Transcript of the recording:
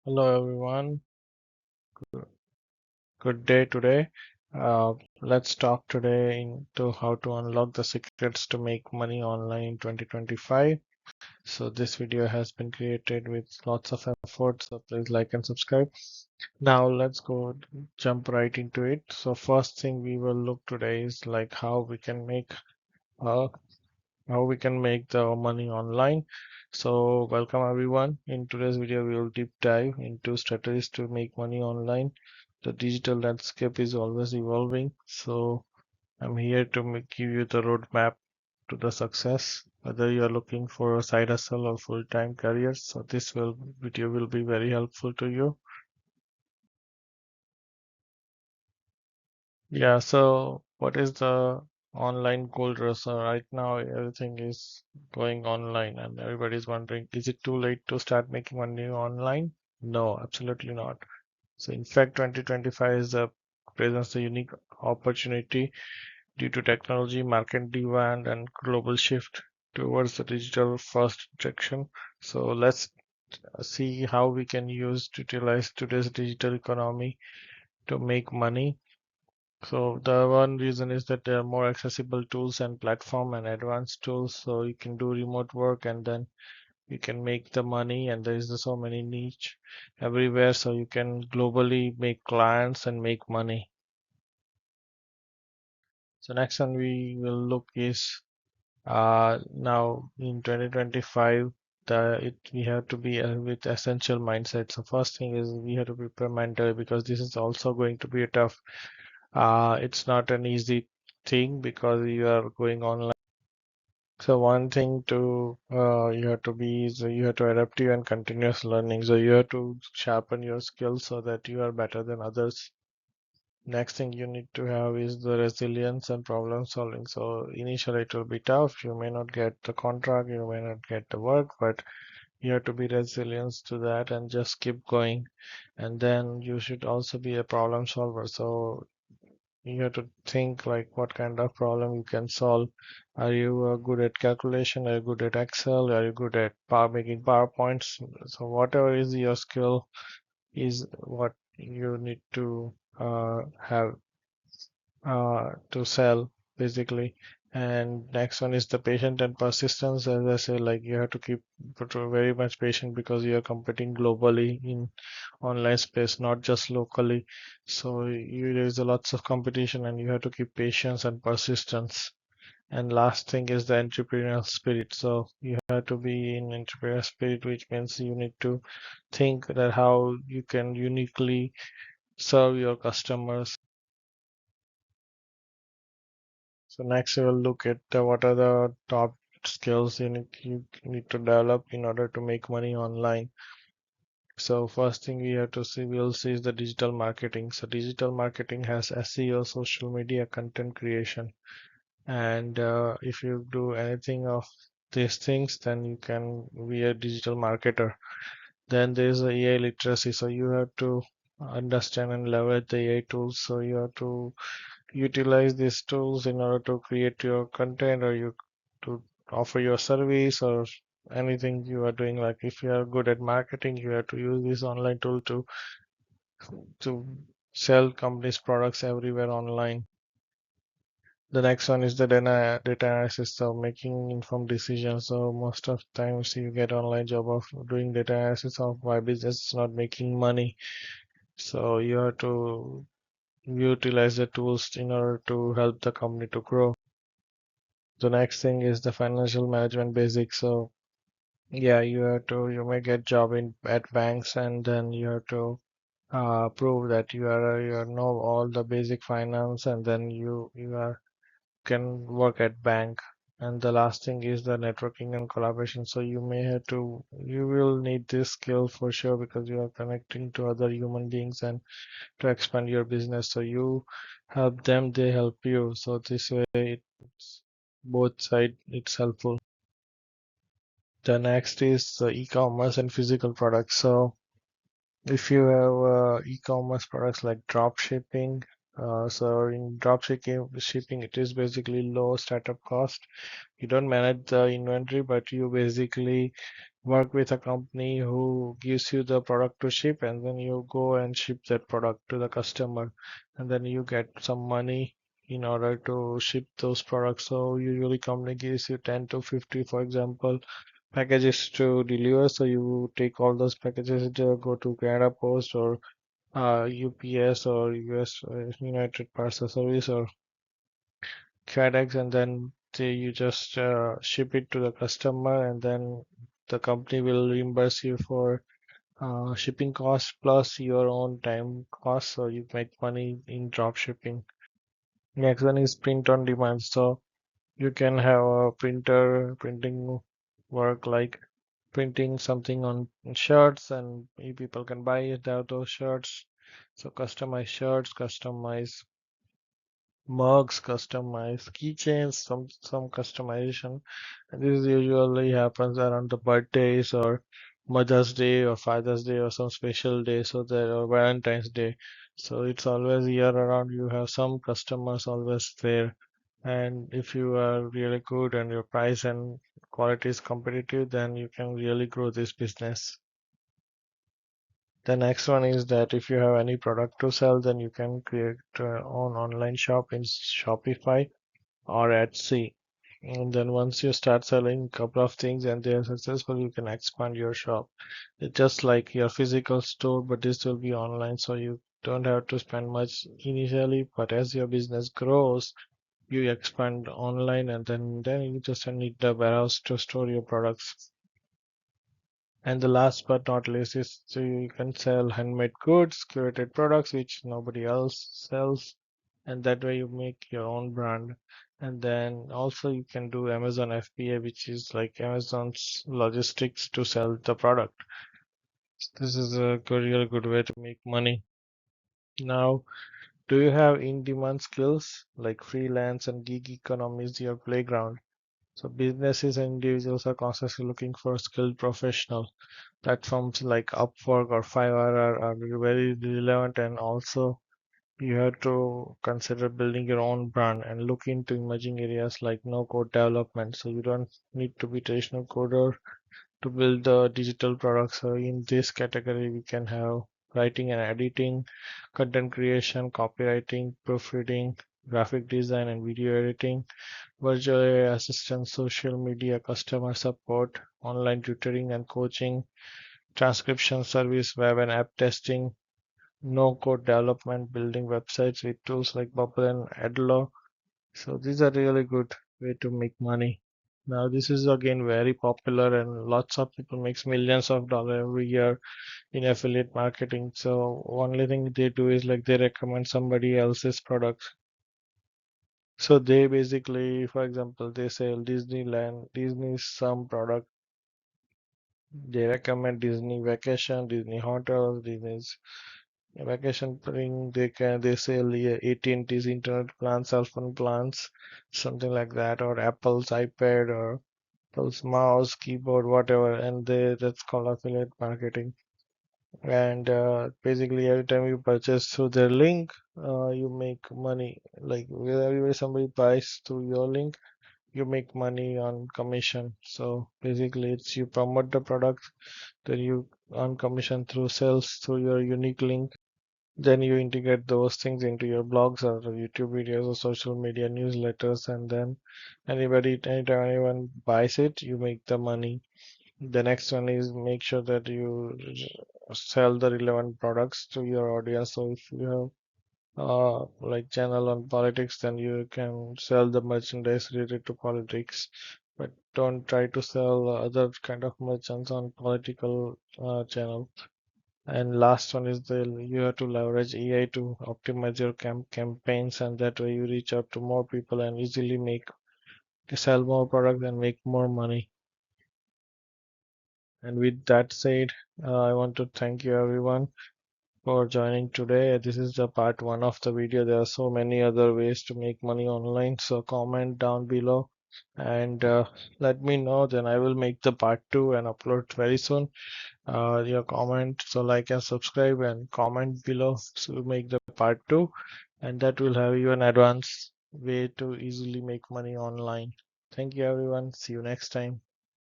Hello everyone, good day today. Uh, let's talk today into how to unlock the secrets to make money online in 2025. So this video has been created with lots of effort, so please like and subscribe. Now let's go jump right into it. So first thing we will look today is like uh, how we can make the money online. So welcome everyone. In today's video, we will deep dive into strategies to make money online. The digital landscape is always evolving, so I'm here to give you the roadmap to the success. Whether you are looking for a side hustle or full-time career, so video will be very helpful to you. Yeah, so what is the online gold rush? So right now, everything is going online, and everybody's wondering, is it too late to start making money online? No, absolutely not. So in fact, 2025 is a presents a unique opportunity due to technology, market demand, and global shift towards the digital first direction. So let's see how we can utilize today's digital economy to make money. So the one reason is that there are more accessible tools and platform and advanced tools, so you can do remote work and then you can make the money, and there is so many niche everywhere, so you can globally make clients and make money. So next one we will look is now in 2025 we have to be with essential mindset. So first thing is we have to prepare mentally because this is also going to be a tough. It's not an easy thing because you are going online. So one thing to you have to be is you have to adaptive and continuous learning. So you have to sharpen your skills so that you are better than others. Next thing you need to have is the resilience and problem solving. So initially it will be tough. You may not get the contract, you may not get the work, but you have to be resilient to that and just keep going. And then you should also be a problem solver. So you have to think like what kind of problem you can solve. Are you good at calculation? Are you good at Excel? Are you good at making PowerPoints? So whatever is your skill is what you need to have to sell basically. And next one is the patient and persistence. As I say, like you have to keep very much patient because you are competing globally in online space, not just locally. So there is a lots of competition, and you have to keep patience and persistence. And last thing is the entrepreneurial spirit. So you have to be in entrepreneurial spirit, which means you need to think that how you can uniquely serve your customers. So next we will look at what are the top skills you need to develop in order to make money online. So first thing we'll see is the digital marketing. So digital marketing has SEO, social media, content creation, and if you do anything of these things, then you can be a digital marketer. Then there's the AI literacy. So you have to understand and leverage the AI tools. So you have to utilize these tools in order to create your content or you to offer your service or anything you are doing. Like if you are good at marketing, you have to use this online tool to sell companies products everywhere online. The next one is the data analysis, so making informed decisions. So most of the times you get online job of doing data analysis of why business is not making money. So you have to utilize the tools in order to help the company to grow. The next thing is the financial management basics. So yeah, you may get job in at banks, and then you have to prove that you know all the basic finance, and then you can work at bank. And the last thing is the networking and collaboration. So you will need this skill for sure because you are connecting to other human beings and to expand your business. So you help them, they help you. So this way it's both side it's helpful. The next is e-commerce and physical products. So if you have e-commerce products like drop shipping, So in drop shipping, it is basically low startup cost. You don't manage the inventory, but you basically work with a company who gives you the product to ship, and then you go and ship that product to the customer, and then you get some money in order to ship those products. So usually company gives you 10 to 50, for example, packages to deliver. So you take all those packages to go to Canada Post or UPS or US United Parcel Service or FedEx, and then you just ship it to the customer, and then the company will reimburse you for shipping costs plus your own time costs, so you make money in drop shipping. Next one is print on demand. So you can have a printing work like printing something on shirts, and people can buy it out those shirts. So customize shirts, customize mugs, customized keychains, some customization. And this usually happens around the birthdays or Mother's Day or Father's Day or some special day, so there or Valentine's Day. So it's always year around. You have some customers always there, and if you are really good and your price and quality is competitive, then you can really grow this business. The next one is that if you have any product to sell, then you can create your own online shop in Shopify or Etsy. And then once you start selling a couple of things and they are successful, you can expand your shop. It's just like your physical store, but this will be online, so you don't have to spend much initially. But as your business grows, you expand online, and then you just need the warehouse to store your products. And the last but not least is you can sell handmade goods, curated products which nobody else sells, and that way you make your own brand. And then also you can do Amazon FBA, which is like Amazon's logistics to sell the product. This is a really good way to make money. Now, do you have in-demand skills like freelance and gig economy is your playground? So businesses and individuals are constantly looking for skilled professionals. Platforms like Upwork or Fiverr are very relevant, and also you have to consider building your own brand and look into emerging areas like no code development. So you don't need to be traditional coder to build the digital products. So in this category, we can have writing and editing, content creation, copywriting, proofreading, graphic design and video editing, virtual AI assistant, social media, customer support, online tutoring and coaching, transcription service, web and app testing, no code development, building websites with tools like Bubble and Adlo. So these are really good way to make money. Now this is again very popular, and lots of people makes millions of dollars every year in affiliate marketing. So only thing they do is like they recommend somebody else's product. So they basically, for example, they sell Disneyland, Disney's some product. They recommend Disney Vacation, Disney Hotels, Disney's vacation thing. They sell the AT&T's internet plans, cell phone plans, something like that, or Apple's iPad or Apple's mouse, keyboard, whatever, and that's called affiliate marketing. And basically, every time you purchase through their link, you make money. Like whenever somebody buys through your link, you make money on commission. So basically, it's you promote the product, then you earn commission through sales through your unique link. Then you integrate those things into your blogs or YouTube videos or social media newsletters, and then anytime anyone buys it, you make the money. The next one is make sure that you sell the relevant products to your audience. So if you have like channel on politics, then you can sell the merchandise related to politics, but don't try to sell other kind of merchants on political channel. And last one is you have to leverage AI to optimize your campaigns, and that way you reach out to more people and easily sell more products and make more money. And with that said, I want to thank you everyone for joining today. This is the part one of the video. There are so many other ways to make money online. So comment down below and let me know. Then I will make the part two and upload very soon. Your comment, so like and subscribe and comment below to make the part two. and that will have you an advanced way to easily make money online. Thank you everyone. See you next time.